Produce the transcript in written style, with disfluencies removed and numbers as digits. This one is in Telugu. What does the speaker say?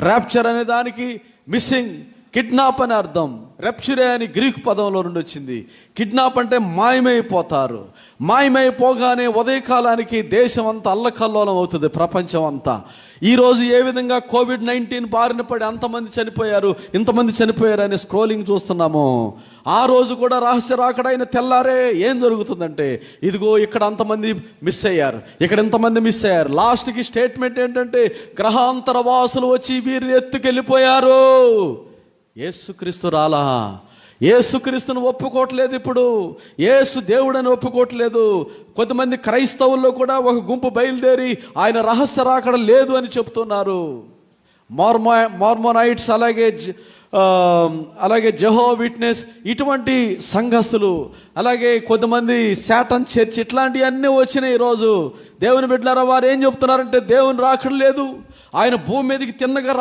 ర్యాప్చర్ అనే దానికి మిస్సింగ్, కిడ్నాప్ అని అర్థం. రెప్చురే అని గ్రీక్ పదంలో నుండి వచ్చింది. కిడ్నాప్ అంటే మాయమైపోతారు. మాయమైపోగానే ఉదయకాలానికి దేశం అంతా అల్లకల్లోలం అవుతుంది, ప్రపంచం అంతా. ఈరోజు ఏ విధంగా కోవిడ్-19 బారిన పడి అంతమంది చనిపోయారు, ఇంతమంది చనిపోయారు అనే స్క్రోలింగ్ చూస్తున్నాము. ఆ రోజు కూడా రహస్య రాకడైన తెల్లారే ఏం జరుగుతుందంటే, ఇదిగో ఇక్కడ అంతమంది మిస్ అయ్యారు, ఇక్కడ ఇంతమంది మిస్ అయ్యారు. లాస్ట్కి స్టేట్మెంట్ ఏంటంటే, గ్రహాంతర వాసులు వచ్చి వీరిని ఎత్తుకెళ్ళిపోయారు. యేసుక్రీస్తు రాలా. యేసుక్రీస్తును ఒప్పుకోవట్లేదు. ఇప్పుడు యేసు దేవుడని ఒప్పుకోవట్లేదు. కొంతమంది క్రైస్తవుల్లో కూడా ఒక గుంపు బయలుదేరి ఆయన రహస్య రాకడ లేదు అని చెప్తున్నారు. మార్మోనైట్స్, అలాగే జెహోవా విట్నెస్, ఇటువంటి సంఘస్థులు, అలాగే కొంతమంది శాటన్ చర్చ్, ఇట్లాంటివన్నీ వచ్చినాయి ఈరోజు. దేవుని బిడ్డలారా, వారు ఏం చెప్తున్నారంటే దేవుని రాకడ లేదు, ఆయన భూమి మీదకి తిన్నగా